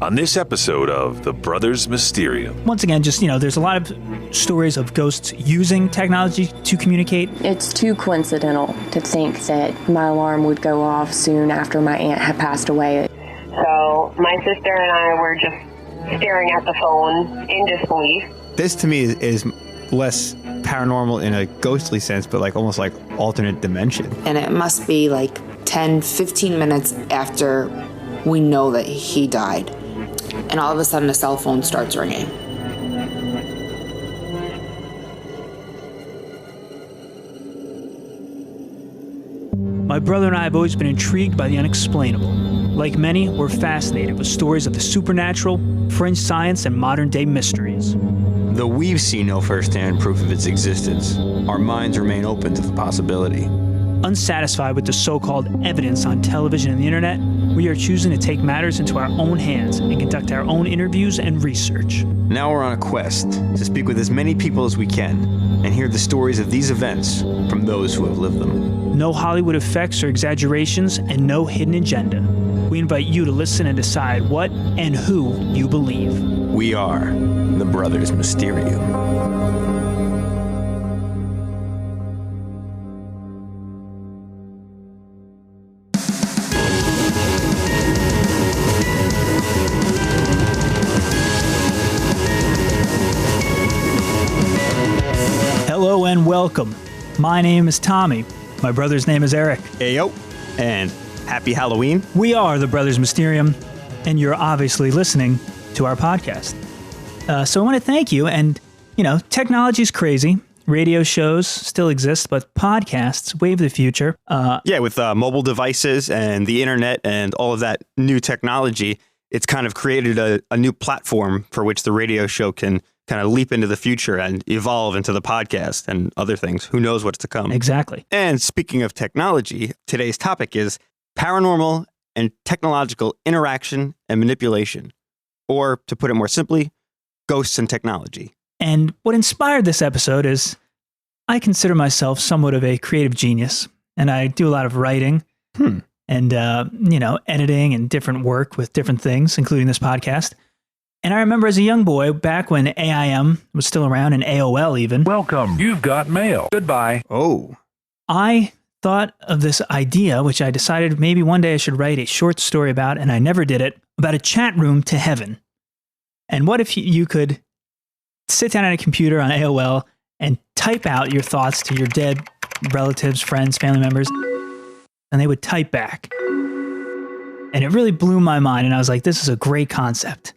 on this episode of The Brothers Mysterium. Once again, just, there's a lot of stories of ghosts using technology to communicate. It's too coincidental to think that my alarm would go off soon after my aunt had passed away. So my sister and I were just staring at the phone in disbelief. This to me is less paranormal in a ghostly sense, but almost like alternate dimension. And it must be 10, 15 minutes after we know that he died. And all of a sudden a cell phone starts ringing. My brother and I have always been intrigued by the unexplainable. Like many, we're fascinated with stories of the supernatural, fringe science, and modern-day mysteries. Though we've seen no first-hand proof of its existence, our minds remain open to the possibility. Unsatisfied with the so-called evidence on television and the internet, we are choosing to take matters into our own hands and conduct our own interviews and research. Now we're on a quest to speak with as many people as we can and hear the stories of these events from those who have lived them. No Hollywood effects or exaggerations, and no hidden agenda. We invite you to listen and decide what and who you believe. We are the Brothers Mysterium. Hello and welcome. My name is Tommy. My brother's name is Eric. Hey, yo. And happy Halloween. We are the Brothers Mysterium, and you're obviously listening to our podcast. So I want to thank you. And, technology's crazy. Radio shows still exist, but podcasts, wave the future. With mobile devices and the internet and all of that new technology, it's kind of created a new platform for which the radio show can kind of leap into the future and evolve into the podcast and other things. Who knows what's to come? Exactly. And speaking of technology, today's topic is paranormal and technological interaction and manipulation. Or, to put it more simply, ghosts and technology. And what inspired this episode is I consider myself somewhat of a creative genius, and I do a lot of writing and, editing and different work with different things, including this podcast. And I remember as a young boy, back when AIM was still around and AOL even. Welcome. You've got mail. Goodbye. Oh. I thought of this idea, which I decided maybe one day I should write a short story about, and I never did it, about a chat room to heaven. And what if you could sit down at a computer on AOL and type out your thoughts to your dead relatives, friends, family members, and they would type back. And it really blew my mind, and I was like, this is a great concept.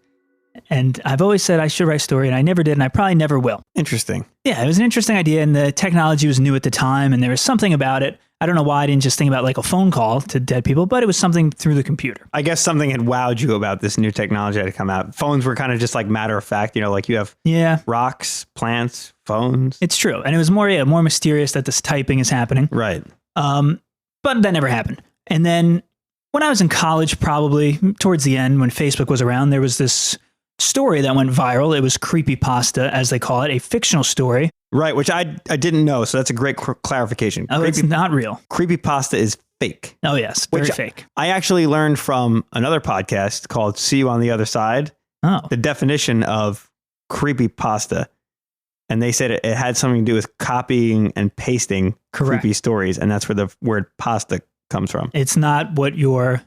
And I've always said I should write a story, and I never did, and I probably never will. Interesting. Yeah, it was an interesting idea, and the technology was new at the time, and there was something about it. I don't know why I didn't just think about a phone call to dead people, but it was something through the computer. I guess something had wowed you about this new technology that had come out. Phones were kind of just matter of fact, you have rocks, plants, phones. It's true. And it was more mysterious that this typing is happening. Right. But that never happened. And then when I was in college, probably towards the end, when Facebook was around, there was this story that went viral. It was creepypasta, as they call it, a fictional story. Right, which I didn't know, so that's a great clarification. Oh, it's not real. Creepypasta is fake. Oh, yes, very fake. I actually learned from another podcast called See You on the Other Side, the definition of creepypasta. And they said it had something to do with copying and pasting creepy stories, and that's where the word pasta comes from. It's not what your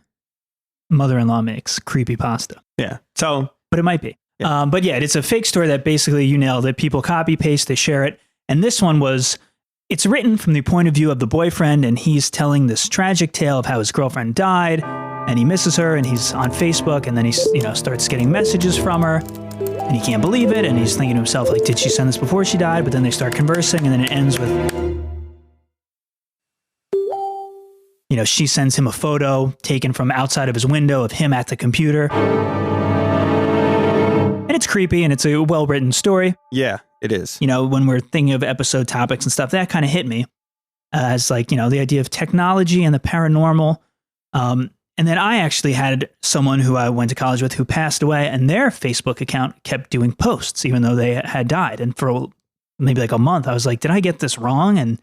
mother-in-law makes, creepypasta. Yeah, so... But it might be. Yeah. But yeah, it's a fake story that basically you nailed it. People copy, paste, they share it. And this one it's written from the point of view of the boyfriend, and he's telling this tragic tale of how his girlfriend died, and he misses her, and he's on Facebook, and then he starts getting messages from her, and he can't believe it, and he's thinking to himself, did she send this before she died? But then they start conversing, and then it ends with, she sends him a photo taken from outside of his window of him at the computer. And it's creepy, and it's a well-written story. Yeah, it is. When we're thinking of episode topics and stuff, that kind of hit me as the idea of technology and the paranormal. And then I actually had someone who I went to college with who passed away, and their Facebook account kept doing posts, even though they had died. And for maybe a month, I was like, did I get this wrong? And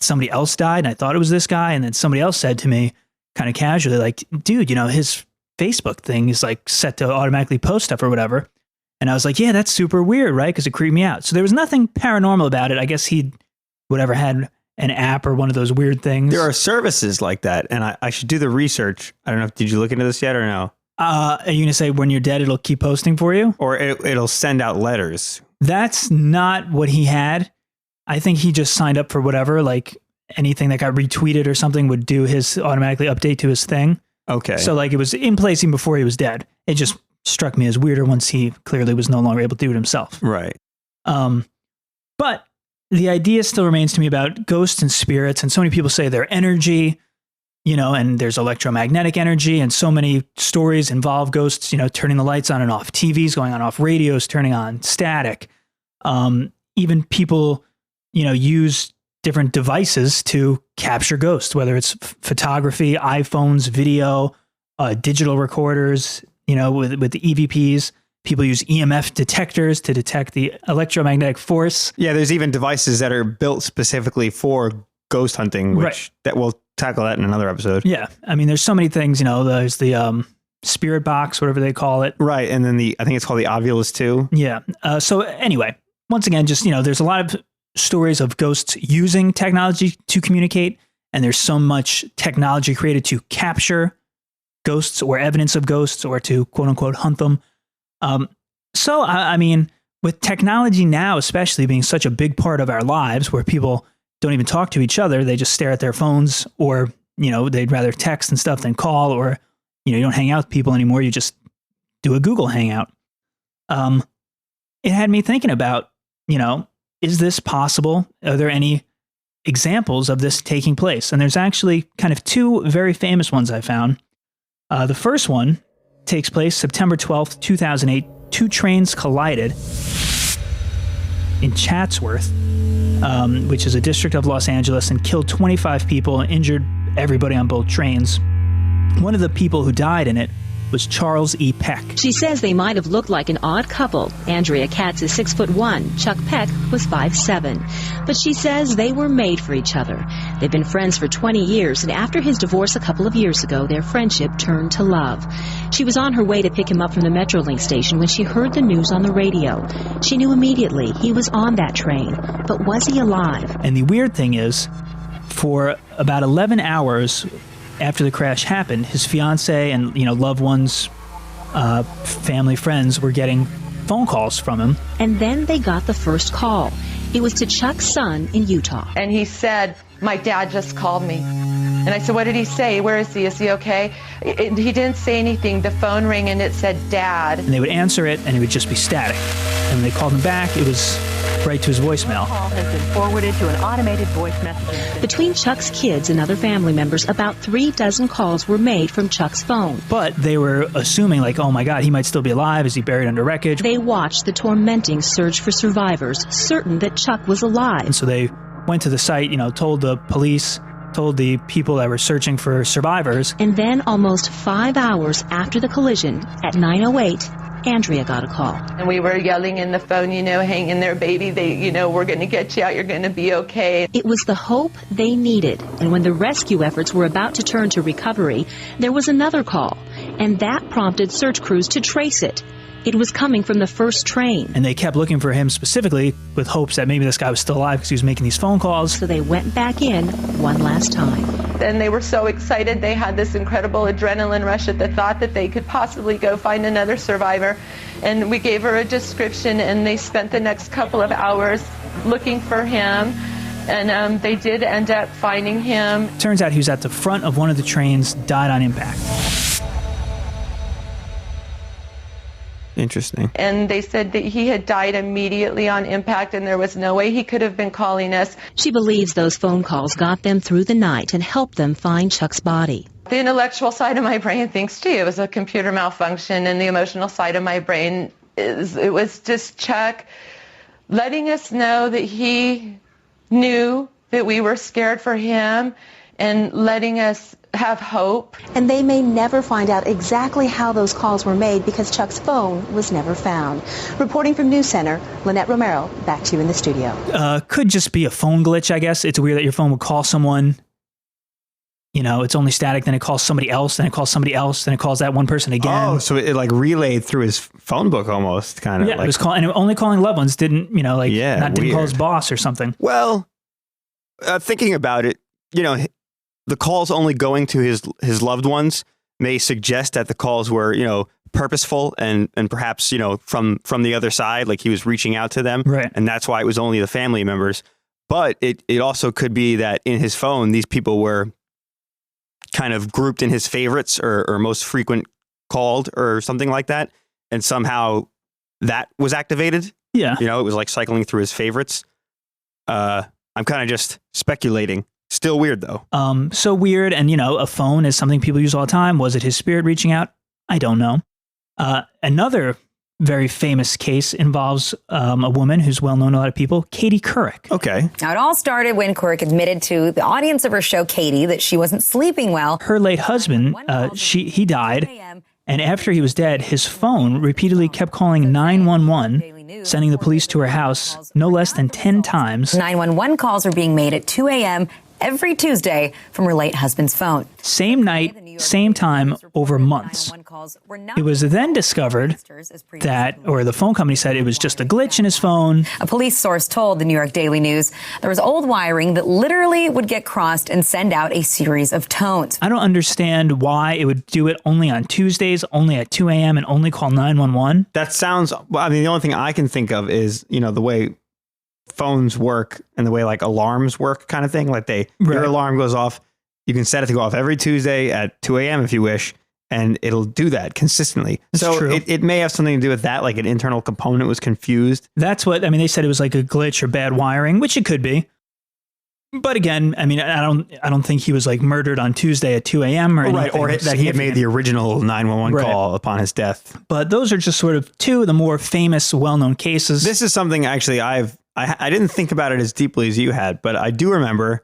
somebody else died, and I thought it was this guy. And then somebody else said to me kind of casually, dude, his Facebook thing is like set to automatically post stuff or whatever. And I was like, yeah, that's super weird, right? Because it creeped me out. So there was nothing paranormal about it. I guess he had an app or one of those weird things. There are services like that, and I should do the research. I don't know. Did you look into this yet or no? Are you going to say when you're dead, it'll keep posting for you? Or it'll send out letters? That's not what he had. I think he just signed up for whatever, like anything that got retweeted or something would do his automatically update to his thing. Okay. So like it was in place even before he was dead. It just struck me as weirder once he clearly was no longer able to do it himself. Right. But the idea still remains to me about ghosts and spirits. And so many people say they're energy, and there's electromagnetic energy. And so many stories involve ghosts, turning the lights on and off, TVs going on off, radios turning on, static. Even people, use different devices to capture ghosts, whether it's photography, iPhones, video, digital recorders, with the EVPs. People use EMF detectors to detect the electromagnetic force. Yeah, there's even devices that are built specifically for ghost hunting, which that we'll tackle that in another episode. Yeah. I mean, there's so many things, there's the spirit box, whatever they call it. Right. And then I think it's called the Ovilus too. Yeah. So anyway, once again, just, there's a lot of stories of ghosts using technology to communicate. And there's so much technology created to capture ghosts or evidence of ghosts or to quote unquote hunt them. So, I mean, with technology now, especially being such a big part of our lives where people don't even talk to each other, they just stare at their phones or, they'd rather text and stuff than call or, you don't hang out with people anymore. You just do a Google Hangout. It had me thinking about, is this possible? Are there any examples of this taking place? And there's actually kind of two very famous ones I found. The first one takes place September 12th, 2008. Two trains collided in Chatsworth, which is a district of Los Angeles, and killed 25 people and injured everybody on both trains. One of the people who died in it was Charles E. Peck. She says they might have looked like an odd couple. Andrea Katz is 6'1", Chuck Peck was 5'7". But she says they were made for each other. They've been friends for 20 years, and after his divorce a couple of years ago, their friendship turned to love. She was on her way to pick him up from the Metrolink station when she heard the news on the radio. She knew immediately he was on that train, but was he alive? And the weird thing is, for about 11 hours after the crash happened, his fiance and loved ones, family, friends were getting phone calls from him. And then they got the first call. It was to Chuck's son in Utah. And he said, "My dad just called me." And I said, "What did he say? Where is he? Is he okay?" He didn't say anything. The phone rang and it said, "Dad." And they would answer it and it would just be static. And when they called him back, it was right to his voicemail. The call has been forwarded to an automated voice messaging. Between Chuck's kids and other family members, about 36 calls were made from Chuck's phone. But they were assuming like, oh my God, he might still be alive. Is he buried under wreckage? They watched the tormenting search for survivors, certain that Chuck was alive. And so they went to the site, told the police, told the people that were searching for survivors. And then almost 5 hours after the collision, at 9:08, Andrea got a call. And we were yelling in the phone, hang in there, baby. We're going to get you out. You're going to be okay. It was the hope they needed. And when the rescue efforts were about to turn to recovery, there was another call. And that prompted search crews to trace it. It was coming from the first train. And they kept looking for him specifically with hopes that maybe this guy was still alive because he was making these phone calls. So they went back in one last time. And they were so excited. They had this incredible adrenaline rush at the thought that they could possibly go find another survivor. And we gave her a description, and they spent the next couple of hours looking for him. And they did end up finding him. Turns out he was at the front of one of the trains, died on impact. Interesting. And they said that he had died immediately on impact, and there was no way he could have been calling us. She believes those phone calls got them through the night and helped them find Chuck's body. The intellectual side of my brain thinks, gee, it was a computer malfunction, and the emotional side of my brain it was just Chuck letting us know that he knew that we were scared for him and letting us have hope. And they may never find out exactly how those calls were made because Chuck's phone was never found. Reporting from News Center, Lynette Romero, back to you in the studio. Could just be a phone glitch, I guess. It's weird that your phone would call someone it's only static, then it calls somebody else, then it calls somebody else, then it calls that one person again. Oh, so it like relayed through his phone book almost, kind of. Yeah, it was calling, and only calling loved ones, didn't weird. call his boss or something. Well, thinking about it, the calls only going to his loved ones may suggest that the calls were, purposeful and perhaps, from the other side, like he was reaching out to them. Right. And that's why it was only the family members. But it also could be that in his phone, these people were kind of grouped in his favorites or most frequent called or something like that. And somehow that was activated. Yeah. It was like cycling through his favorites. I'm kind of just speculating. Still weird, though. So weird. And, a phone is something people use all the time. Was it his spirit reaching out? I don't know. Another very famous case involves a woman who's well known to a lot of people, Katie Couric. Okay. Now, it all started when Couric admitted to the audience of her show, Katie, that she wasn't sleeping well. Her late husband, he died. And after he was dead, his phone repeatedly kept calling 911, sending the police to her house no less than 10 times. 911 calls were being made at 2 a.m. every Tuesday from her late husband's phone. Same night, same time, over months. It was then discovered that, or the phone company said it was just a glitch in his phone. A police source told the New York Daily News there was old wiring that literally would get crossed and send out a series of tones. I don't understand why it would do it only on Tuesdays, only at 2 a.m., and only call 911. That sounds, the only thing I can think of is, the way phones work and the way like alarms work kind of thing. Like your alarm goes off. You can set it to go off every Tuesday at 2 a.m. if you wish, and it'll do that consistently. That's true. It may have something to do with that, like an internal component was confused. That's what, they said it was like a glitch or bad wiring, which it could be. But again, I don't think he was like murdered on Tuesday at 2 a.m. or anything. Or that he had made the original 911 call upon his death. But those are just sort of two of the more famous, well-known cases. This is something actually I didn't think about it as deeply as you had, but I do remember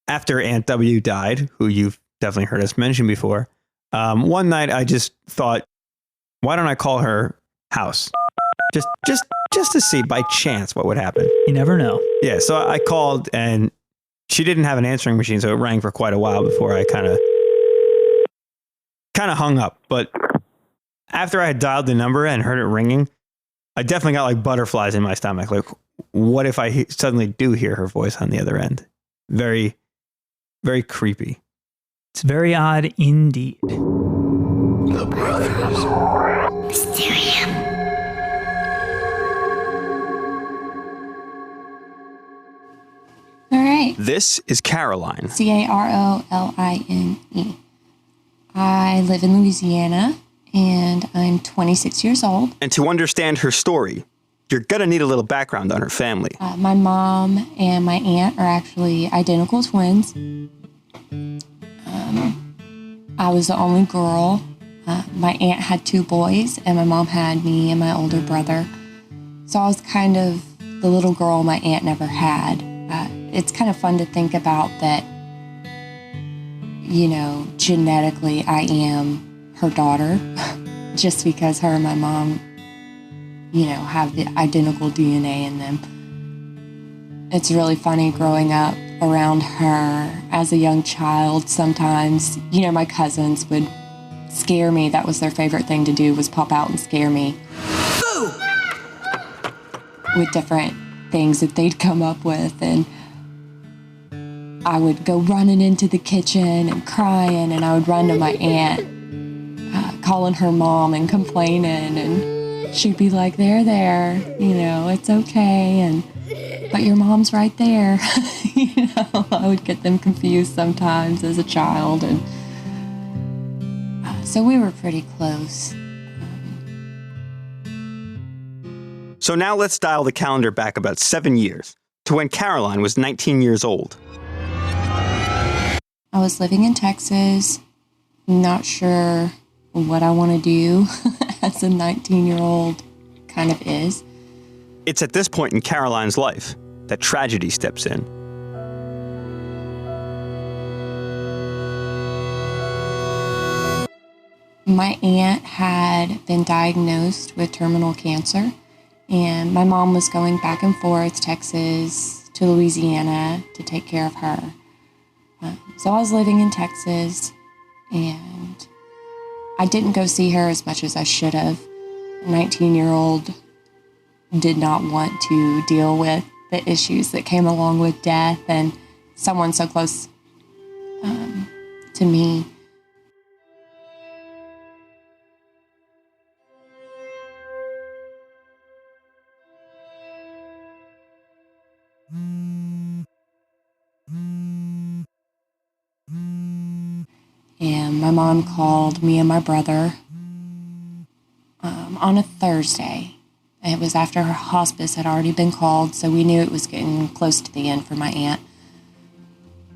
after Aunt W died, who you've definitely heard us mention before, one night I just thought, why don't I call her house? Just to see by chance what would happen. You never know. Yeah, so I called and she didn't have an answering machine, so it rang for quite a while before I kind of hung up. But after I had dialed the number and heard it ringing, I definitely got like butterflies in my stomach. Like, what if I suddenly do hear her voice on the other end? Very, very creepy. It's very odd indeed. The Brothers. Mysterium. All right. This is Caroline. Caroline. I live in Louisiana, and I'm 26 years old. And to understand her story, you're going to need a little background on her family. My mom and my aunt are actually identical twins. I was the only girl. My aunt had 2 boys, and my mom had me and my older brother. So I was kind of the little girl my aunt never had. It's kind of fun to think about that, genetically I am her daughter, just because her and my mom, have the identical DNA in them. It's really funny growing up around her as a young child. Sometimes, my cousins would scare me. That was their favorite thing to do, was pop out and scare me. Boo! With different things that they'd come up with. And I would go running into the kitchen and crying, and I would run to my aunt, calling her mom and complaining, and she'd be like, there, it's okay, but your mom's right there. I would get them confused sometimes as a child, and so we were pretty close. So now let's dial the calendar back about 7 years to when Caroline was 19 years old. I was living in Texas, not sure what I want to do as a 19-year-old kind of is. It's at this point in Caroline's life that tragedy steps in. My aunt had been diagnosed with terminal cancer, and my mom was going back and forth, Texas to Louisiana, to take care of her. So I was living in Texas, and I didn't go see her as much as I should have. A 19-year-old did not want to deal with the issues that came along with death and someone so close to me. And my mom called me and my brother on a Thursday. It was after her hospice had already been called, so we knew it was getting close to the end for my aunt.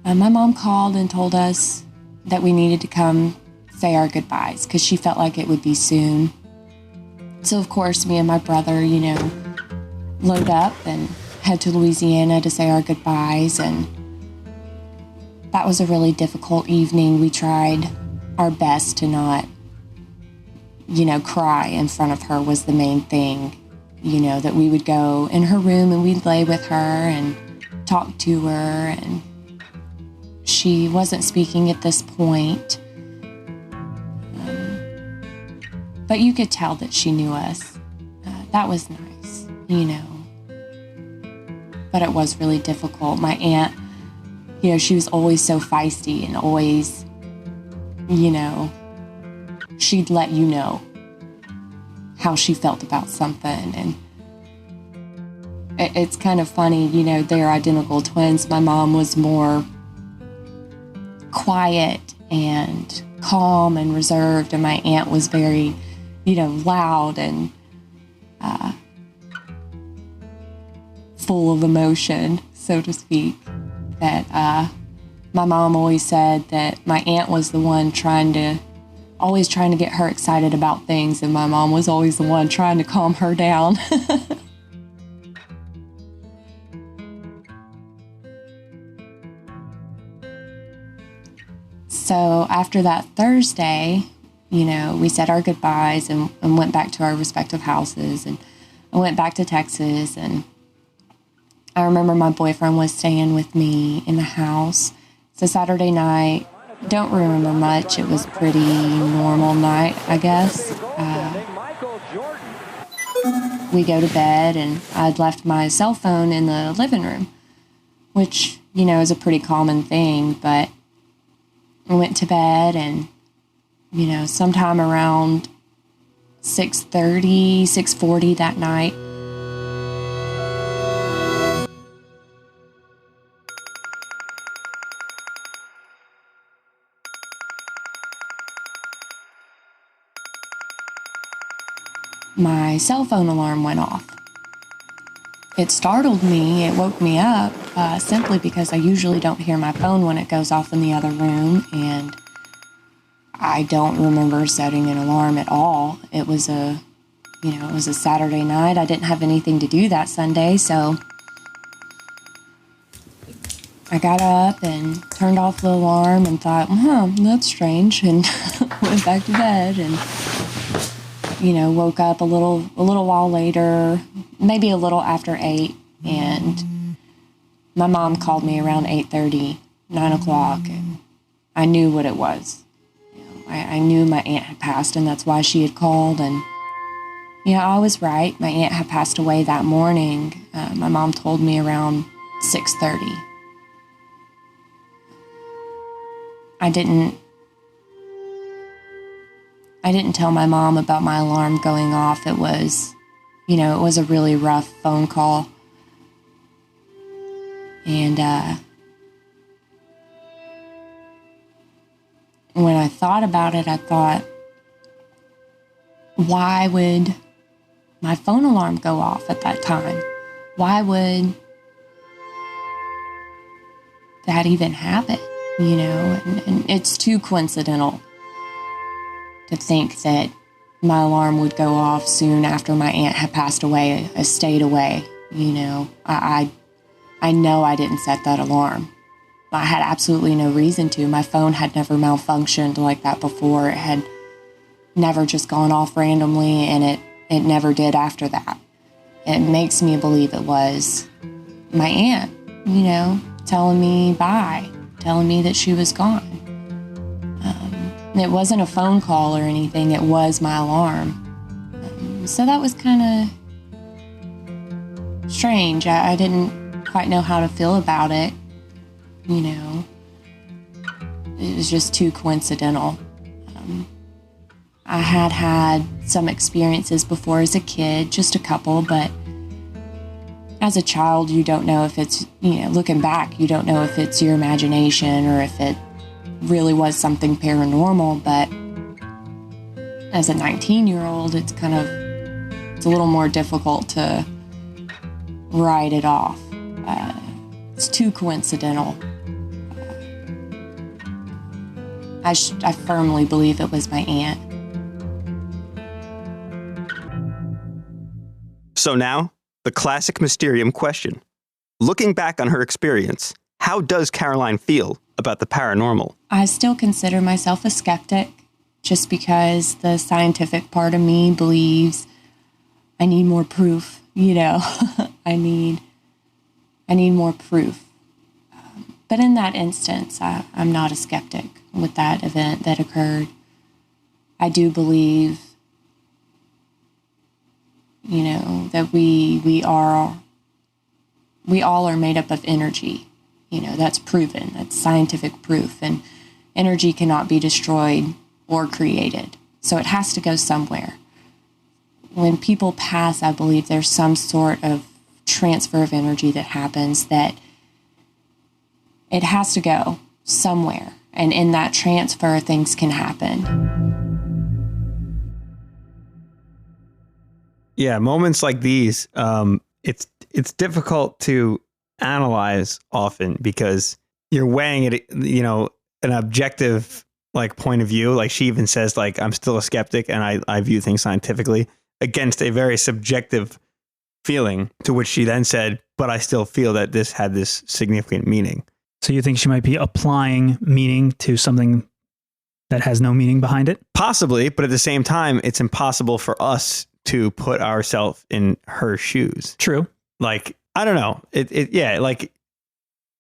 My mom called and told us that we needed to come say our goodbyes because she felt like it would be soon. So, of course, me and my brother, load up and head to Louisiana to say our goodbyes, and that was a really difficult evening. We tried our best to not, cry in front of her was the main thing. That we would go in her room and we'd lay with her and talk to her, and she wasn't speaking at this point. But you could tell that she knew us. That was nice, But it was really difficult. My aunt, she was always so feisty and always, she'd let you know how she felt about something. And it's kind of funny, they're identical twins. My mom was more quiet and calm and reserved, and my aunt was very, loud and full of emotion, so to speak. That my mom always said that my aunt was the one always trying to get her excited about things, and my mom was always the one trying to calm her down. So after that Thursday, we said our goodbyes and went back to our respective houses, and I went back to Texas. And I remember my boyfriend was staying with me in the house. So Saturday night, don't remember much. It was pretty normal night, I guess. We go to bed, and I'd left my cell phone in the living room, which, is a pretty common thing. But I went to bed, and, sometime around 6:30, 6:40 that night, my cell phone alarm went off. It startled me. It woke me up simply because I usually don't hear my phone when it goes off in the other room, and I don't remember setting an alarm at all. It was a Saturday night. I didn't have anything to do that Sunday, so I got up and turned off the alarm and thought, that's strange, and went back to bed. And woke up a little while later, maybe a little after 8, and my mom called me around 8:30, 9 o'clock, and I knew what it was. I knew my aunt had passed, and that's why she had called. And I was right. My aunt had passed away that morning. My mom told me around 6:30. I didn't tell my mom about my alarm going off. It was, it was a really rough phone call. And when I thought about it, I thought, why would my phone alarm go off at that time? Why would that even happen? And it's too coincidental to think that my alarm would go off soon after my aunt had passed away, stayed away. I know I didn't set that alarm. I had absolutely no reason to. My phone had never malfunctioned like that before. It had never just gone off randomly, and it never did after that. It makes me believe it was my aunt, telling me bye, telling me that she was gone. It wasn't a phone call or anything, it was my alarm. So that was kind of strange. I didn't quite know how to feel about it, you know. It was just too coincidental. I had some experiences before as a kid, just a couple, but as a child, you don't know if it's, you know, looking back, you don't know if it's your imagination or if it really was something paranormal, but as a 19-year-old, it's a little more difficult to write it off. It's too coincidental. I firmly believe it was my aunt. So now, the classic Mysterium question. Looking back on her experience, how does Caroline feel about the paranormal? I still consider myself a skeptic just because the scientific part of me believes I need more proof, you know. I need more proof. But in that instance, I'm not a skeptic with that event that occurred. I do believe, you know, that we all are made up of energy. You know, that's proven. That's scientific proof. And energy cannot be destroyed or created. So it has to go somewhere. When people pass, I believe there's some sort of transfer of energy that happens, that it has to go somewhere. And in that transfer, things can happen. Yeah, moments like these, it's difficult to analyze often because you're weighing it, you know, an objective like point of view. Like she even says, like, I'm still a skeptic and I view things scientifically, against a very subjective feeling, to which she then said, but I still feel that this had this significant meaning. So you think she might be applying meaning to something that has no meaning behind it? Possibly, but at the same time, it's impossible for us to put ourselves in her shoes. True. Like, I don't know. Like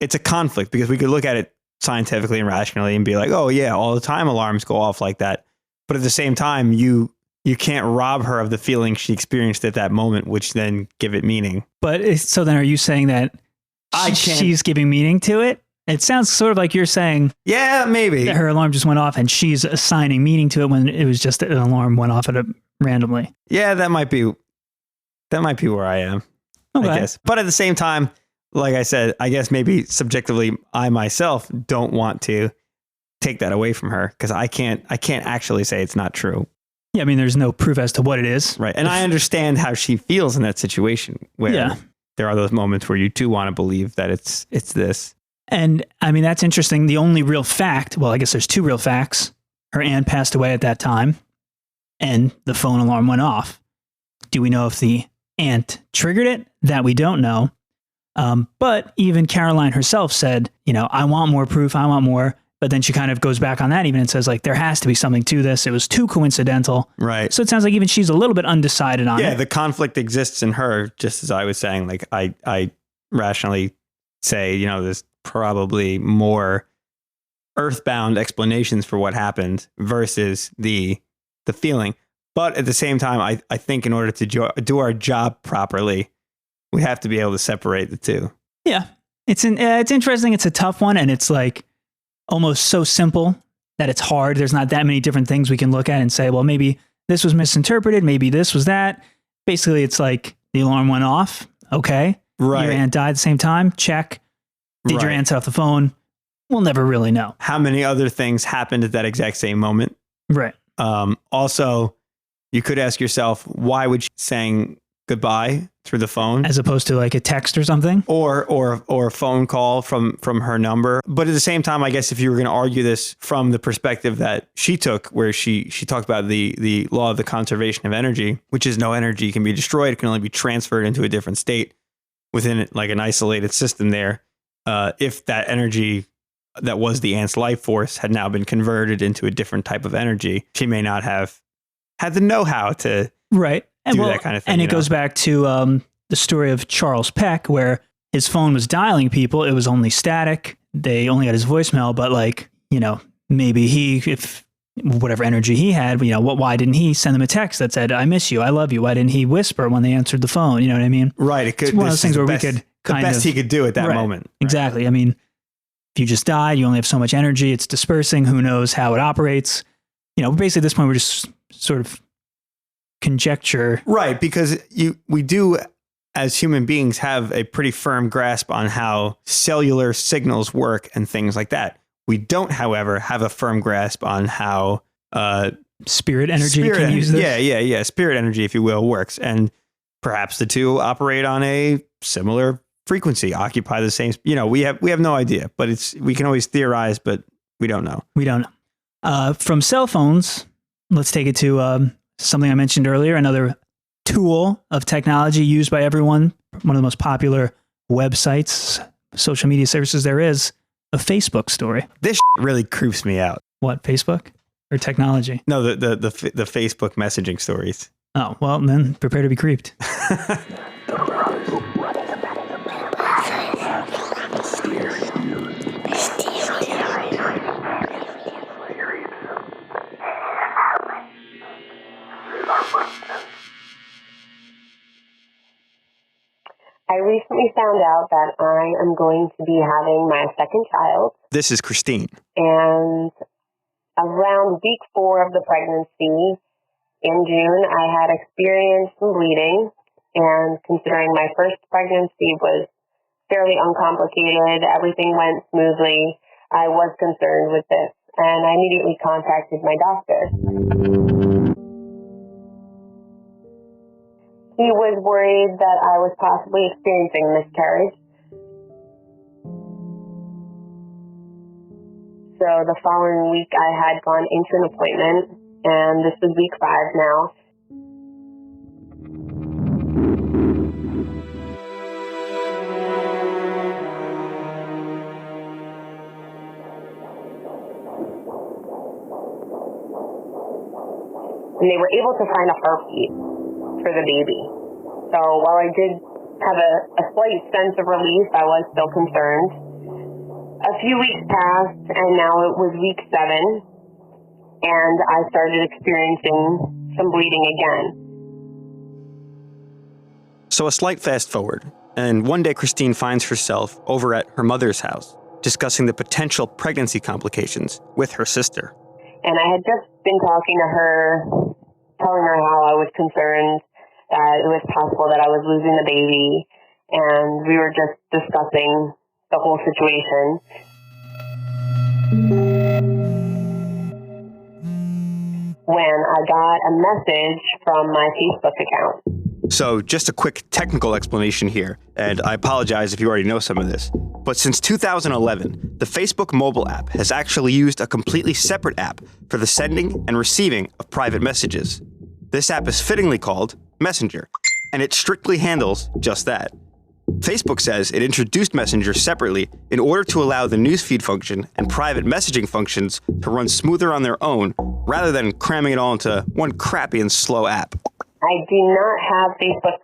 it's a conflict because we could look at it scientifically and rationally and be like, oh yeah, all the time alarms go off like that. But at the same time, you can't rob her of the feeling she experienced at that moment, which then give it meaning. But so then are you saying that she's giving meaning to it? It sounds sort of like you're saying, yeah, maybe that her alarm just went off and she's assigning meaning to it when it was just an alarm went off randomly. Yeah, that might be where I am. Okay. I guess. But at the same time, like I said, I guess maybe subjectively, I myself don't want to take that away from her because I can't actually say it's not true. Yeah, I mean, there's no proof as to what it is. Right. And I understand how she feels in that situation where there are those moments where you do want to believe that it's this. And I mean, that's interesting. The only real fact, well, I guess there's two real facts. Her aunt passed away at that time and the phone alarm went off. Do we know if the aunt triggered it? That we don't know. But even Caroline herself said, you know, I want more proof. I want more. But then she kind of goes back on that even and says, like, there has to be something to this. It was too coincidental. Right. So it sounds like even she's a little bit undecided on it. Yeah, the conflict exists in her, just as I was saying. Like, I rationally say, you know, there's probably more earthbound explanations for what happened versus the feeling. But at the same time, I think in order to do our job properly, we have to be able to separate the two. Yeah. It's interesting. It's a tough one. And it's like almost so simple that it's hard. There's not that many different things we can look at and say, well, maybe this was misinterpreted. Maybe this was that. Basically, it's like the alarm went off. Okay. Right. Your aunt died at the same time. Check. Did your aunt set off the phone? We'll never really know. How many other things happened at that exact same moment? Right. Also, you could ask yourself, why would she saying goodbye through the phone as opposed to like a text or something, or a phone call from her number? But at the same time, I guess if you were going to argue this from the perspective that she took, where she talked about the law of the conservation of energy, which is no energy can be destroyed, it can only be transferred into a different state within like an isolated system there. If that energy that was the ant's life force had now been converted into a different type of energy, she may not have had the know-how to do that kind of thing. And it goes back to the story of Charles Peck, where his phone was dialing people. It was only static. they only got his voicemail, but like, you know, maybe if whatever energy he had, you know, why didn't he send them a text that said, I miss you, I love you? Why didn't he whisper when they answered the phone? You know what I mean? Right. It could, it's one of those things where we could the best he could do at that moment. Right. Exactly. I mean, if you just die, you only have so much energy. It's dispersing. Who knows how it operates? You know, basically at this point, we're just sort of conjecture. Right. Because we do, as human beings, have a pretty firm grasp on how cellular signals work and things like that. We don't, however, have a firm grasp on how spirit energy can use this. Yeah. Spirit energy, if you will, works. And perhaps the two operate on a similar frequency, occupy the same. You know, we have no idea, but we can always theorize, but we don't know. We don't know. From cell phones, let's take it to something I mentioned earlier, another tool of technology used by everyone. One of the most popular websites, social media services there is, a Facebook story. This really creeps me out. What, Facebook or technology? No, the Facebook messaging stories. Oh, well, then prepare to be creeped. I recently found out that I am going to be having my second child. This is Christine. And around week 4 of the pregnancy, in June, I had experienced some bleeding. And considering my first pregnancy was fairly uncomplicated, everything went smoothly, I was concerned with this. And I immediately contacted my doctor. He was worried that I was possibly experiencing a miscarriage. So the following week, I had gone into an appointment, and this is week 5 now. And they were able to find a heartbeat for the baby. So while I did have a slight sense of relief, I was still concerned. A few weeks passed, and now it was week 7, and I started experiencing some bleeding again. So a slight fast forward, and one day Christine finds herself over at her mother's house, discussing the potential pregnancy complications with her sister. And I had just been talking to her, telling her how I was concerned that it was possible that I was losing the baby, and we were just discussing the whole situation. When I got a message from my Facebook account. So just a quick technical explanation here, and I apologize if you already know some of this, but since 2011, the Facebook mobile app has actually used a completely separate app for the sending and receiving of private messages. This app is fittingly called Messenger, and it strictly handles just that. Facebook says it introduced Messenger separately in order to allow the newsfeed function and private messaging functions to run smoother on their own, rather than cramming it all into one crappy and slow app. I do not have Facebook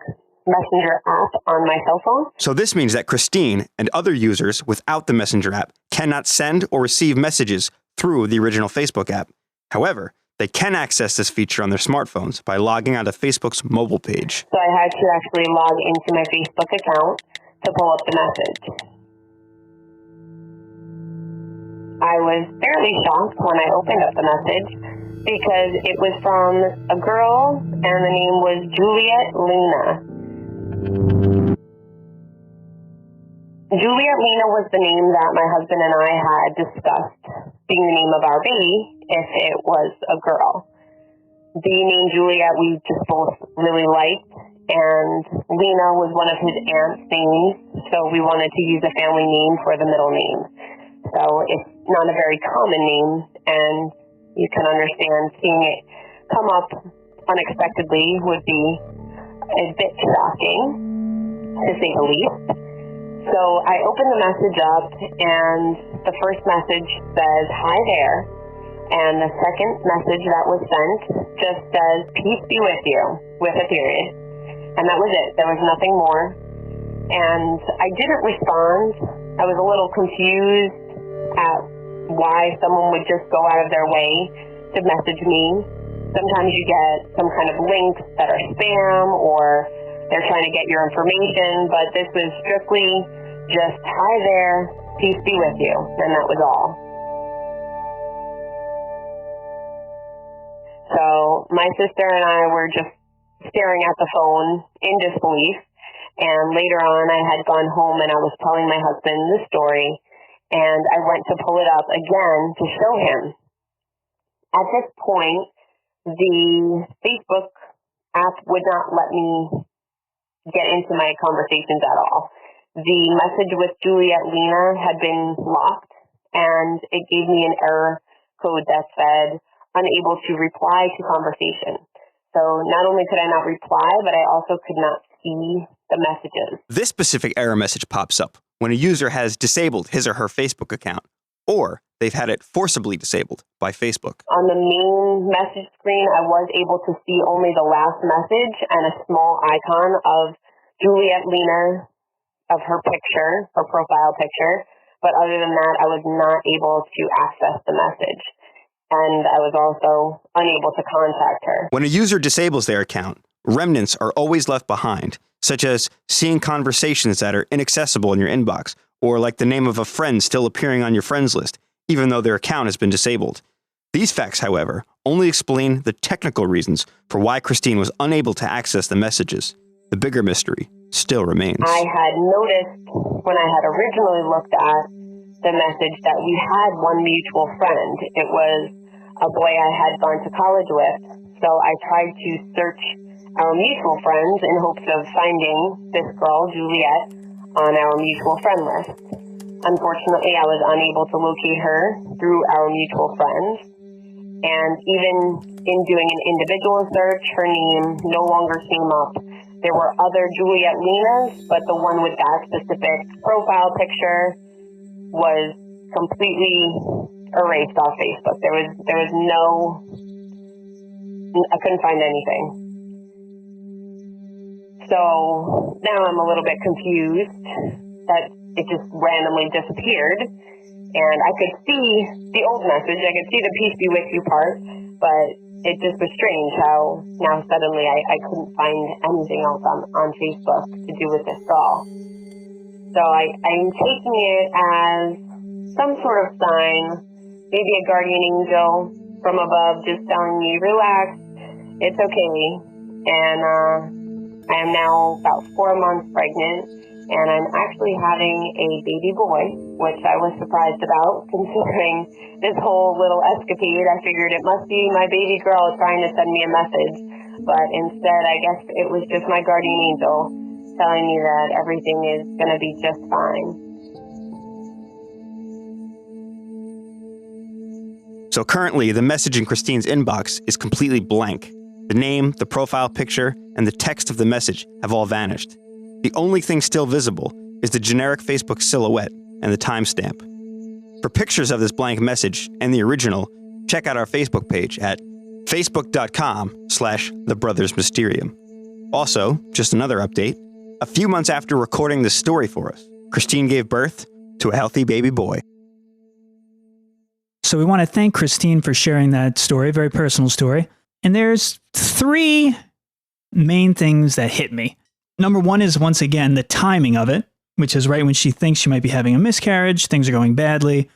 Messenger app on my cell phone. So this means that Christine and other users without the Messenger app cannot send or receive messages through the original Facebook app. However, they can access this feature on their smartphones by logging onto Facebook's mobile page. So I had to actually log into my Facebook account to pull up the message. I was fairly shocked when I opened up the message because it was from a girl and the name was Juliet Lena. Juliet Lena was the name that my husband and I had discussed being the name of our baby if it was a girl. The name Juliet we just both really liked, and Lena was one of his aunt's names, so we wanted to use a family name for the middle name. So it's not a very common name, and you can understand seeing it come up unexpectedly would be a bit shocking, to say the least. So I opened the message up, and the first message says, "Hi there." And the second message that was sent just says, "Peace be with you," with a period. And that was it. There was nothing more. And I didn't respond I was a little confused at why someone would just go out of their way to message me. Sometimes you get some kind of links that are spam or they're trying to get your information, but this was strictly just, hi there, peace be with you, and that was all. So my sister and I were just staring at the phone in disbelief, and later on I had gone home and I was telling my husband the story, and I went to pull it up again to show him. At this point, the Facebook app would not let me get into my conversations at all. The message with Juliet Lena had been locked, and it gave me an error code that said unable to reply to conversation. So not only could I not reply, but I also could not see the messages. This specific error message pops up when a user has disabled his or her Facebook account, or they've had it forcibly disabled by Facebook. On the main message screen, I was able to see only the last message and a small icon of Juliet Lena, of her picture, her profile picture. But other than that, I was not able to access the message. And I was also unable to contact her. When a user disables their account, remnants are always left behind, such as seeing conversations that are inaccessible in your inbox, or like the name of a friend still appearing on your friends list, even though their account has been disabled. These facts, however, only explain the technical reasons for why Christine was unable to access the messages. The bigger mystery still remains. I had noticed when I had originally looked at the message that we had one mutual friend. It was a boy I had gone to college with. So I tried to search our mutual friends in hopes of finding this girl, Juliet, on our mutual friend list. Unfortunately, I was unable to locate her through our mutual friends. And even in doing an individual search, her name no longer came up. There were other Juliet Lenas, but the one with that specific profile picture was completely erased off Facebook. There was no, I couldn't find anything. So now I'm a little bit confused that it just randomly disappeared. And I could see the old message, I could see the peace be with you part, but it just was strange how now suddenly I couldn't find anything else on Facebook to do with this girl. So I'm taking it as some sort of sign, maybe a guardian angel from above just telling me, relax, it's okay. And I am now about 4 months pregnant, and I'm actually having a baby boy, which I was surprised about considering this whole little escapade. I figured it must be my baby girl trying to send me a message, but instead I guess it was just my guardian angel telling me that everything is going to be just fine. So currently, the message in Christine's inbox is completely blank. The name, the profile picture, and the text of the message have all vanished. The only thing still visible is the generic Facebook silhouette and the timestamp. For pictures of this blank message and the original, check out our Facebook page at facebook.com/thebrothersmysterium. Also, just another update, a few months after recording this story for us, Christine gave birth to a healthy baby boy. So we want to thank Christine for sharing that story, very personal story. And there's 3 main things that hit me. Number 1 is, once again, the timing of it, which is right when she thinks she might be having a miscarriage, things are going badly.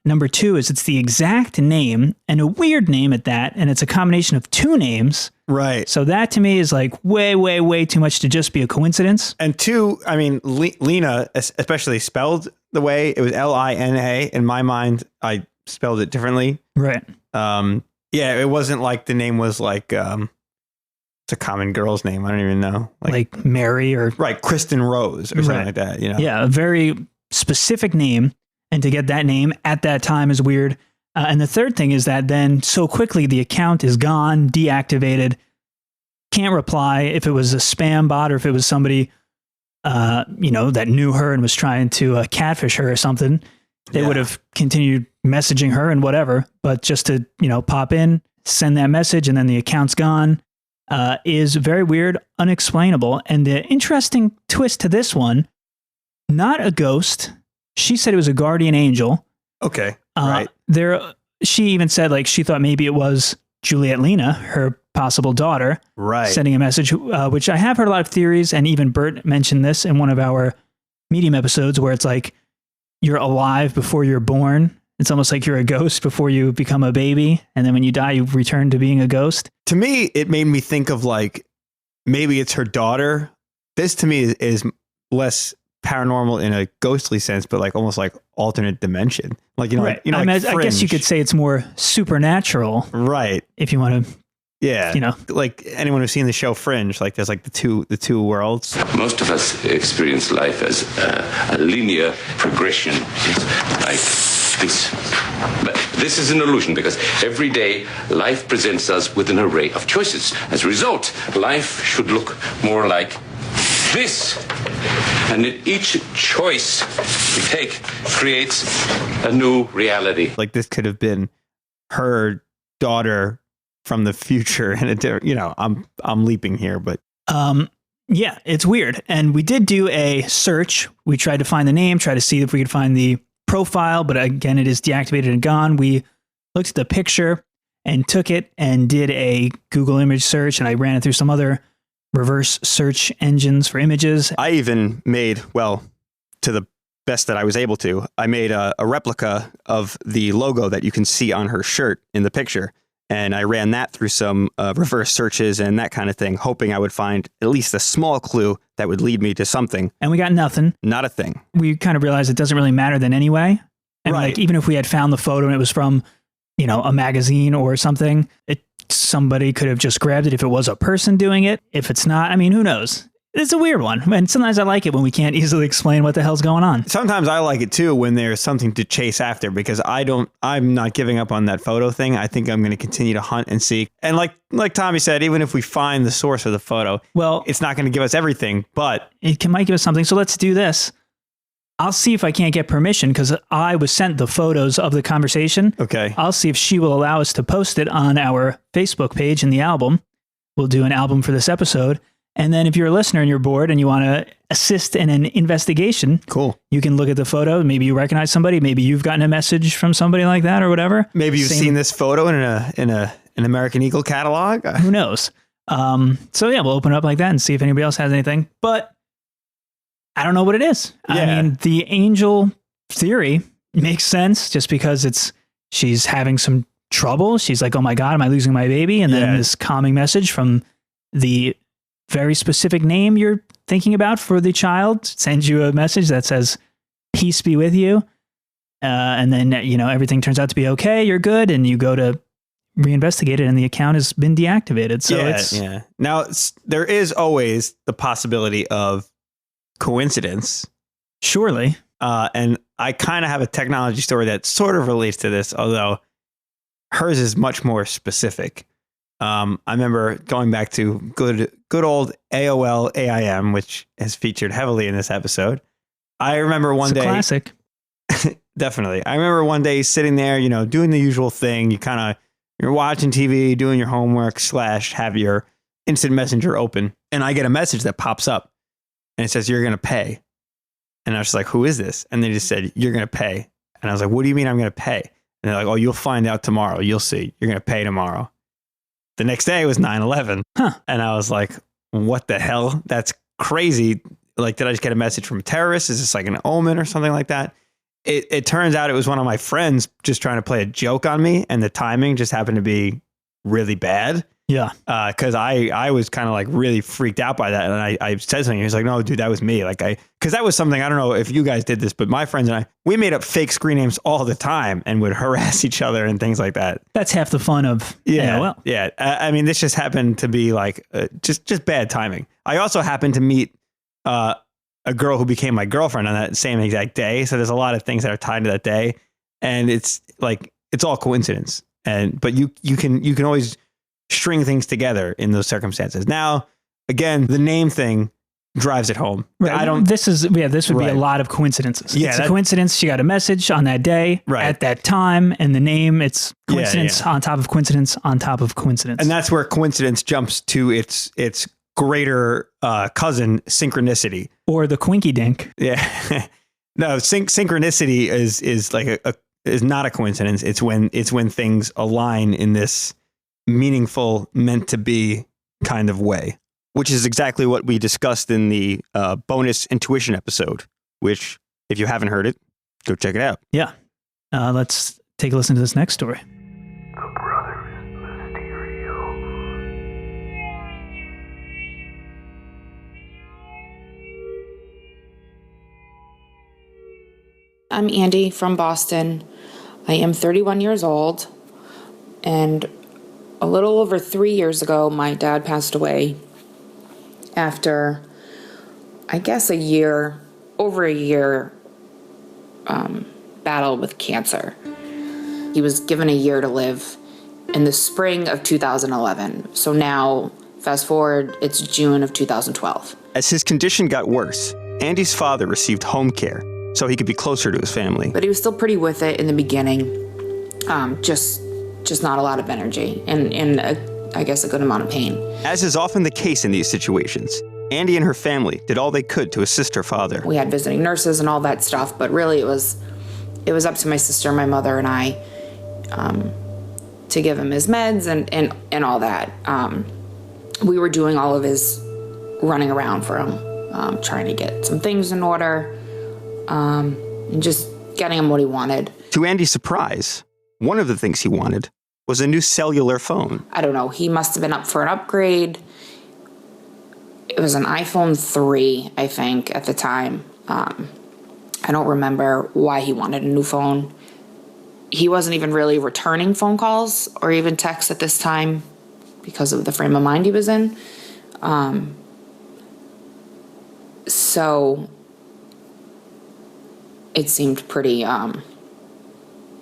Number 2 is it's the exact name, and a weird name at that, and it's a combination of 2 names. Right. So that to me is like way, way, way too much to just be a coincidence. And 2, I mean, Lena, especially spelled the way it was Lina. In my mind, I spelled it differently. Right. Yeah, it wasn't like the name was like it's a common girl's name. I don't even know, like Mary or right, Kristen Rose or something like that. You know. Yeah, a very specific name, and to get that name at that time is weird. And the third thing is that then so quickly the account is gone, deactivated, can't reply if it was a spam bot or if it was somebody, that knew her and was trying to catfish her or something. They would have continued messaging her and whatever, but just to, pop in, send that message, and then the account's gone, is very weird, unexplainable. And the interesting twist to this one not a ghost. She said it was a guardian angel. Okay. Right. She even said like she thought maybe it was Juliet Lena, her possible daughter, right, sending a message, which I have heard a lot of theories, and even Bert mentioned this in one of our Medium episodes where it's like you're alive before you're born. It's almost like you're a ghost before you become a baby, and then when you die, you return to being a ghost. To me, it made me think of like maybe it's her daughter. This to me is less paranormal in a ghostly sense, but like almost like alternate dimension. Like, right. I guess you could say it's more supernatural. Right. If you want to. Yeah. Like anyone who's seen the show Fringe, like there's like the two worlds. Most of us experience life as a linear progression. It's like this. But this is an illusion because every day life presents us with an array of choices. As a result, life should look more like this. And each choice we take creates a new reality. Like this could have been her daughter from the future, and I'm leaping here, but yeah, it's weird. And we did do a search. We tried to find the name, try to see if we could find the profile, but again, it is deactivated and gone. We looked at the picture and took it and did a Google image search, and I ran it through some other reverse search engines for images. I even made, to the best that I was able to, I made a replica of the logo that you can see on her shirt in the picture. And I ran that through some reverse searches and that kind of thing, hoping I would find at least a small clue that would lead me to something. And we got nothing. Not a thing. We kind of realized it doesn't really matter then anyway. And right. like, even if we had found the photo and it was from, a magazine or something, somebody could have just grabbed it if it was a person doing it. If it's not, who knows? It's a weird one. And sometimes I like it when we can't easily explain what the hell's going on. Sometimes I like it too when there's something to chase after, because I'm not giving up on that photo thing. I think I'm going to continue to hunt and seek. And like Tommy said, even if we find the source of the photo, well, it's not going to give us everything, but it might give us something. So let's do this. I'll see if I can't get permission, because I was sent the photos of the conversation. Okay. I'll see if she will allow us to post it on our Facebook page in the album. We'll do an album for this episode. And then if you're a listener and you're bored and you want to assist in an investigation, cool, you can look at the photo. Maybe you recognize somebody. Maybe you've gotten a message from somebody like that or whatever. Maybe you've seen this photo in an American Eagle catalog. Who knows? So yeah, we'll open it up like that and see if anybody else has anything. But I don't know what it is. Yeah. The angel theory makes sense just because she's having some trouble. She's like, oh my God, am I losing my baby? And then this calming message from the very specific name you're thinking about for the child sends you a message that says, peace be with you. And then, everything turns out to be okay. You're good. And you go to reinvestigate it and the account has been deactivated. So Now there is always the possibility of coincidence. Surely. And I kind of have a technology story that sort of relates to this, although hers is much more specific. I remember going back to good old AOL AIM, which has featured heavily in this episode. I remember one day, classic. Definitely. I remember one day sitting there, doing the usual thing. You're watching TV, doing your homework / have your instant messenger open. And I get a message that pops up and it says, you're going to pay. And I was just like, who is this? And they just said, you're going to pay. And I was like, what do you mean I'm going to pay? And they're like, oh, you'll find out tomorrow. You'll see. You're going to pay tomorrow. The next day was 9/11. And I was like, what the hell? That's crazy. Like, did I just get a message from terrorists? Is this like an omen or something like that? It turns out it was one of my friends just trying to play a joke on me. And the timing just happened to be really bad. Yeah. Because I was kind of like really freaked out by that. And I said something. He was like, no, dude, that was me. Because that was something, I don't know if you guys did this, but my friends and we made up fake screen names all the time and would harass each other and things like that. That's half the fun of AOL. Yeah. This just happened to be like just bad timing. I also happened to meet a girl who became my girlfriend on that same exact day. So there's a lot of things that are tied to that day. And it's all coincidence. But you can always string things together in those circumstances. Now, again, the name thing drives it home. Right. This would be a lot of coincidences. Yeah, it's a coincidence. She got a message on that day, at that time, and the name, it's coincidence on top of coincidence on top of coincidence. And that's where coincidence jumps to its greater cousin, synchronicity. Or the Quinky Dink. Yeah. No, synchronicity is like is not a coincidence. It's when things align in this meaningful, meant to be kind of way, which is exactly what we discussed in the bonus intuition episode, which if you haven't heard it, go check it out. Yeah. Let's take a listen to this next story. The Brothers Mysterium. I'm Andy from Boston. I am 31 years old, and a little over 3 years ago, my dad passed away after, I guess, over a year battle with cancer. He was given a year to live in the spring of 2011. So now, fast forward, it's June of 2012. As his condition got worse, Andy's father received home care so he could be closer to his family. But he was still pretty with it in the beginning. Just not a lot of energy and I guess a good amount of pain. As is often the case in these situations, Andy and her family did all they could to assist her father. We had visiting nurses and all that stuff, but really it was up to my sister, my mother, and I to give him his meds and all that. We were doing all of his running around for him, trying to get some things in order, and just getting him what he wanted. To Andy's surprise, one of the things he wanted was a new cellular phone. I don't know, he must have been up for an upgrade. It was an iPhone 3, I think, at the time. I don't remember why he wanted a new phone. He wasn't even really returning phone calls or even texts at this time because of the frame of mind he was in. So it seemed pretty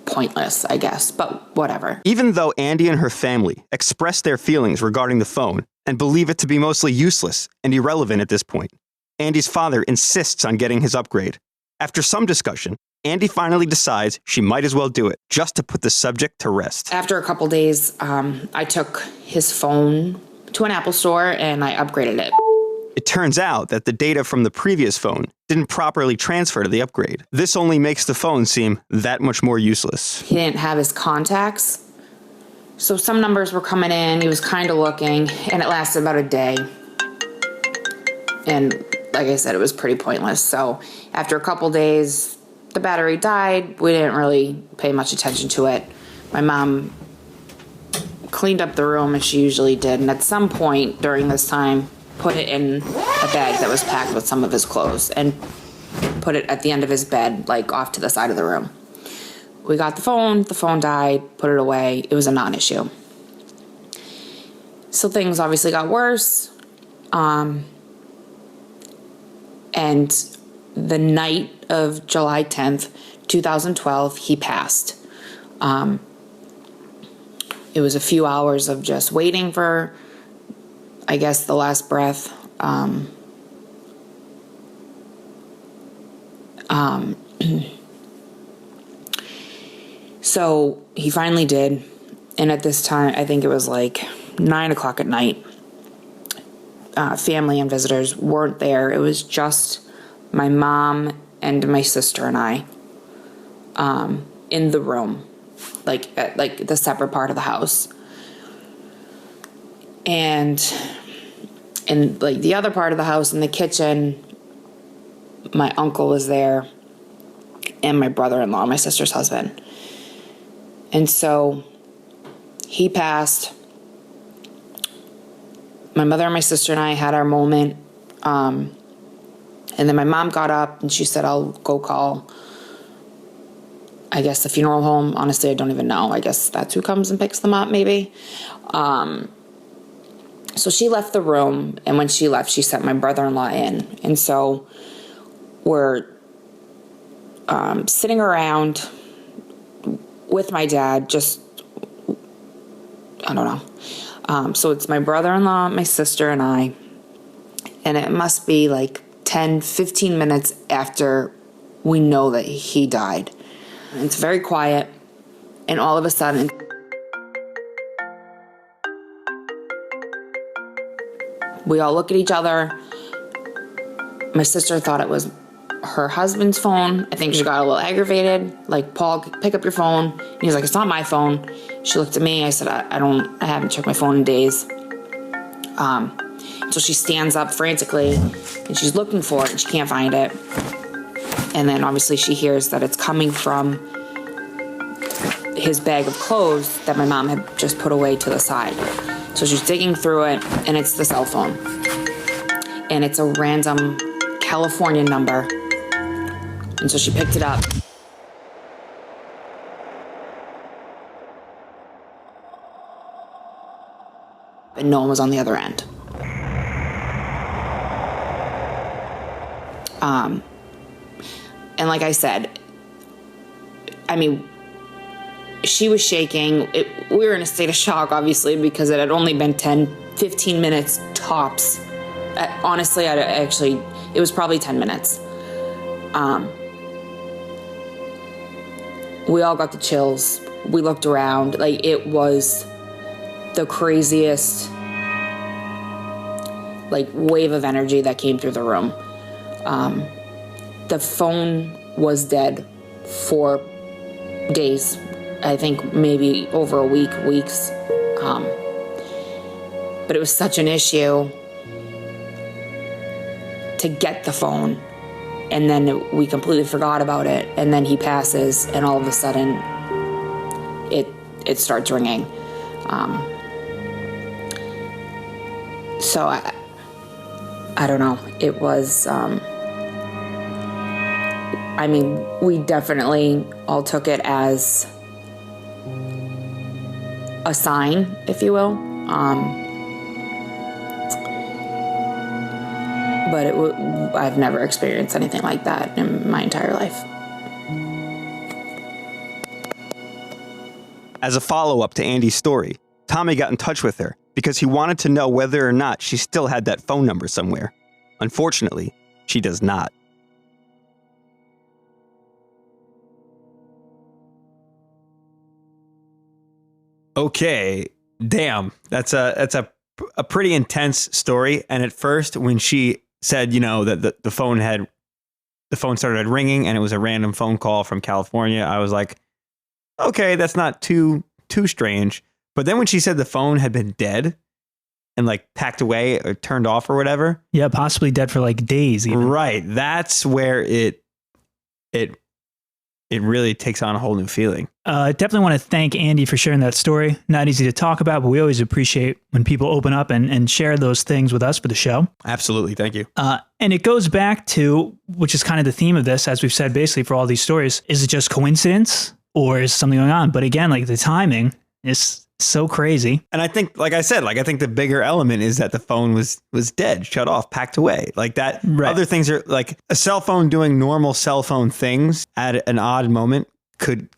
pointless, I guess, but whatever. Even though Andy and her family expressed their feelings regarding the phone and believe it to be mostly useless and irrelevant at this point, Andy's father insists on getting his upgrade. After some discussion, Andy finally decides she might as well do it, just to put the subject to rest. After a couple days, I took his phone to an Apple store and I upgraded it. It turns out that the data from the previous phone didn't properly transfer to the upgrade. This only makes the phone seem that much more useless. He didn't have his contacts, so some numbers were coming in, he was kind of looking, and it lasted about a day. And like I said, it was pretty pointless. So after a couple days, the battery died. We didn't really pay much attention to it. My mom cleaned up the room as she usually did, and at some point during this time, put it in a bag that was packed with some of his clothes and put it at the end of his bed, like off to the side of the room. We got the phone died, put it away. It was a non-issue. So things obviously got worse. And the night of July 10th, 2012, he passed. It was a few hours of just waiting for, I guess, the last breath. So he finally did. And at this time, I think it was like 9 o'clock at night. Family and visitors weren't there. It was just my mom and my sister and I in the room, like the separate part of the house. And in like the other part of the house, in the kitchen, my uncle was there and my brother-in-law, my sister's husband. And so he passed. My mother and my sister and I had our moment. And then my mom got up and she said, I'll go call, I guess, the funeral home. Honestly, I don't even know. I guess that's who comes and picks them up, maybe. So she left the room, and when she left, she sent my brother-in-law in. And so we're sitting around with my dad, just, I don't know. So it's my brother-in-law, my sister, and I. And it must be like 10, 15 minutes after we know that he died. And it's very quiet, and all of a sudden, We all look at each other. My sister thought it was her husband's phone. I think she got a little aggravated. Like, Paul, pick up your phone. And he's like, it's not my phone. She looked at me. I said, I haven't checked my phone in days. So she stands up frantically and she's looking for it and she can't find it. And then obviously she hears that it's coming from his bag of clothes that my mom had just put away to the side. So she's digging through it and it's the cell phone. And it's a random California number. And so she picked it up. And no one was on the other end. And like I said, I mean, she was shaking. We were in a state of shock, obviously, because it had only been 10, 15 minutes tops. Honestly, it was probably 10 minutes. We all got the chills. We looked around. Like, it was the craziest, like, wave of energy that came through the room. The phone was dead for days. I think maybe over a week, weeks. But it was such an issue to get the phone. And then we completely forgot about it. And then he passes, and all of a sudden, it starts ringing. So I don't know. It was, I mean, we definitely all took it as a sign, if you will. But I've never experienced anything like that in my entire life. As a follow-up to Andy's story, Tommy got in touch with her because he wanted to know whether or not she still had that phone number somewhere. Unfortunately, she does not. Okay, damn, that's a pretty intense story. And at first, when she said, you know, that the phone started ringing and it was a random phone call from California, I was like, okay, that's not too strange. But then when she said the phone had been dead and like packed away or turned off or whatever, yeah, possibly dead for like days even. Right, that's where it really takes on a whole new feeling. Definitely want to thank Andy for sharing that story. Not easy to talk about, but we always appreciate when people open up and share those things with us for the show. Absolutely. Thank you. And it goes back to, which is kind of the theme of this, as we've said, basically for all these stories, is it just coincidence or is something going on? But again, like the timing is so crazy. And I think, like I said, I think the bigger element is that the phone was dead, shut off, packed away. Like that. Right. Other things are like a cell phone doing normal cell phone things at an odd moment could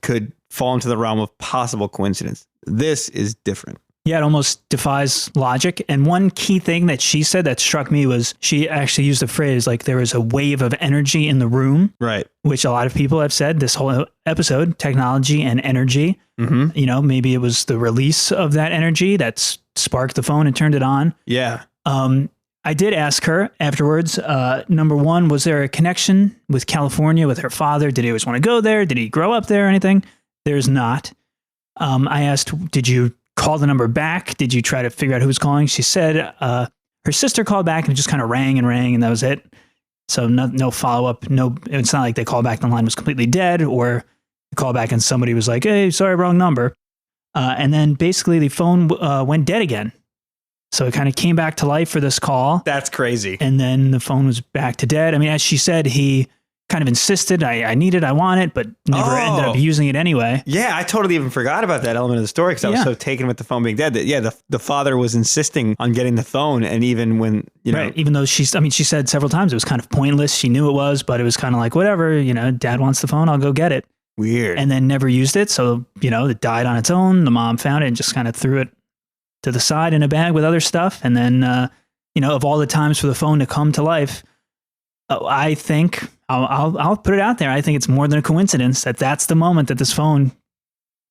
fall into the realm of possible coincidence. This is different. Yeah, it almost defies logic. And one key thing that she said that struck me was she actually used the phrase like there was a wave of energy in the room. Right. Which a lot of people have said this whole episode, technology and energy. Mm-hmm. You know, maybe it was the release of that energy that sparked the phone and turned it on. Yeah. I did ask her afterwards, number one, was there a connection with California with her father? Did he always want to go there? Did he grow up there or anything? There's not. I asked, did you call the number back? Did you try to figure out who was calling? She said her sister called back and it just kind of rang, and that was it. So no follow-up. No, it's not like they called back and the line was completely dead, or they called back and somebody was like, hey, sorry, wrong number. And then basically the phone went dead again. So it kind of came back to life for this call. That's crazy. And then the phone was back to dead. I mean, as she said, he kind of insisted, I need it, I want it, but never ended up using it anyway. Yeah, I totally even forgot about that element of the story because I was so taken with the phone being dead that, the father was insisting on getting the phone. And even when, right, even though she said several times it was kind of pointless. She knew it was, but it was kind of like, whatever, dad wants the phone, I'll go get it. Weird. And then never used it. So, it died on its own. The mom found it and just kind of threw it to the side in a bag with other stuff. And then, of all the times for the phone to come to life, I think I'll put it out there. I think it's more than a coincidence that that's the moment that this phone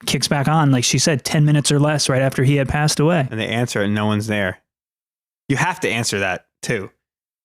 kicks back on. Like she said, 10 minutes or less right after he had passed away. And they answer and no one's there. you have to answer that too.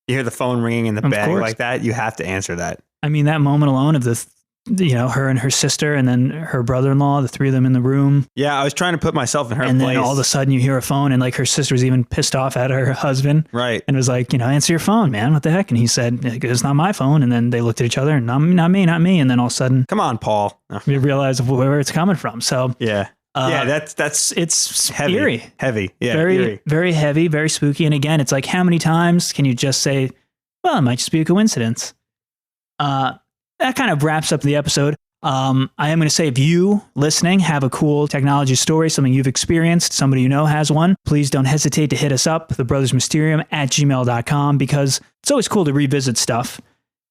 You hear the phone ringing in the Of bag course. like that, you have to answer that. I mean, that moment alone of her and her sister and then her brother-in-law, the three of them in the room. Yeah, I was trying to put myself in her and place. then all of a sudden you hear a phone and like her sister's even pissed off at her husband. Right. And was like, answer your phone, man. What the heck? And he said, it's not my phone. And then they looked at each other and not me. And then all of a sudden, come on, Paul. We realized where it's coming from. So yeah. It's heavy, eerie. Heavy. Yeah. Very, eerie. very heavy, very spooky. And again, it's like, how many times can you just say, well, it might just be a coincidence? That kind of wraps up the episode. I am going to say, if you listening have a cool technology story, something you've experienced, somebody you know has one, please don't hesitate to hit us up, thebrothersmysterium@gmail.com, because it's always cool to revisit stuff.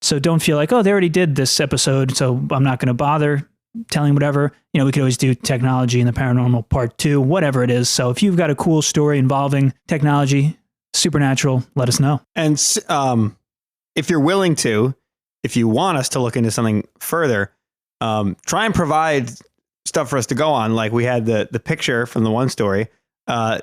So don't feel like, oh, they already did this episode, so I'm not going to bother telling whatever. We could always do technology and the paranormal part 2, whatever it is. So if you've got a cool story involving technology, supernatural, let us know. And if you're willing to, if you want us to look into something further, try and provide stuff for us to go on. Like we had the picture from the one story.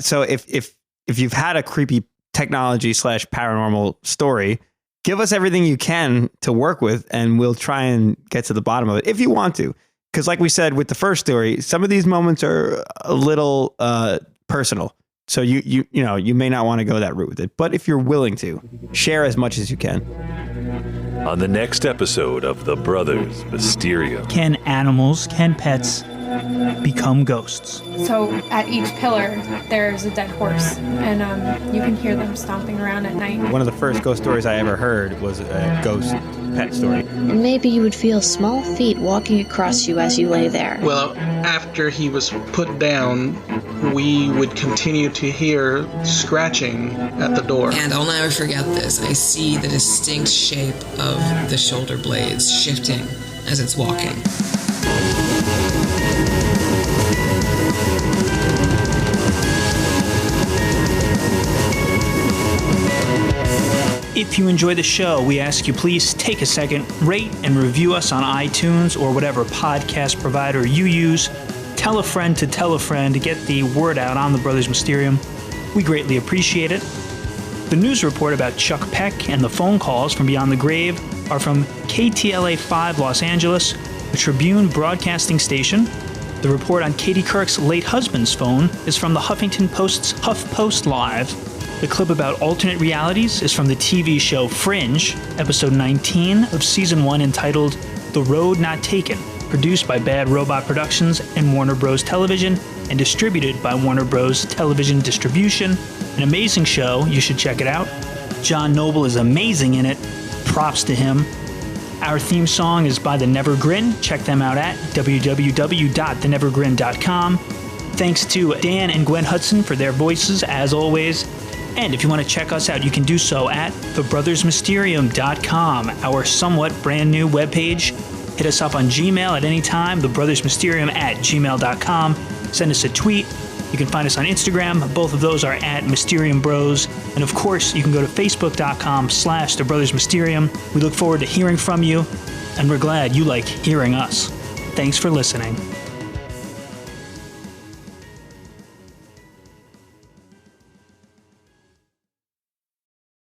So if you've had a creepy technology / paranormal story, give us everything you can to work with, and we'll try and get to the bottom of it if you want to. Because like we said with the first story, some of these moments are a little personal. So you may not want to go that route with it. But if you're willing to, share as much as you can. On the next episode of The Brothers Mysterium. Can pets become ghosts? So at each pillar, there's a dead horse, and you can hear them stomping around at night. One of the first ghost stories I ever heard was a ghost pet story. Maybe you would feel small feet walking across you as you lay there. Well, after he was put down, we would continue to hear scratching at the door. And I'll never forget this. I see the distinct shape of the shoulder blades shifting as it's walking. If you enjoy the show, we ask you please take a second, rate and review us on iTunes or whatever podcast provider you use. Tell a friend to get the word out on the Brothers Mysterium. We greatly appreciate it. The news report about Chuck Peck and the phone calls from beyond the grave are from KTLA 5 Los Angeles, a Tribune broadcasting station. The report on Katie Kirk's late husband's phone is from the Huffington Post's HuffPost Live. The clip about alternate realities is from the TV show Fringe, episode 19 of season 1, entitled The Road Not Taken, produced by Bad Robot Productions and Warner Bros. Television, and distributed by Warner Bros. Television Distribution. An amazing show, you should check it out. John Noble is amazing in it, props to him. Our theme song is by The Never Grin. Check them out at www.thenevergrin.com. Thanks to Dan and Gwen Hudson for their voices, as always. And if you want to check us out, you can do so at thebrothersmysterium.com, our somewhat brand new webpage. Hit us up on Gmail at any time, thebrothersmysterium@gmail.com. Send us a tweet. You can find us on Instagram. Both of those are at Mysterium Bros. And of course, you can go to facebook.com/thebrothersmysterium. We look forward to hearing from you, and we're glad you like hearing us. Thanks for listening.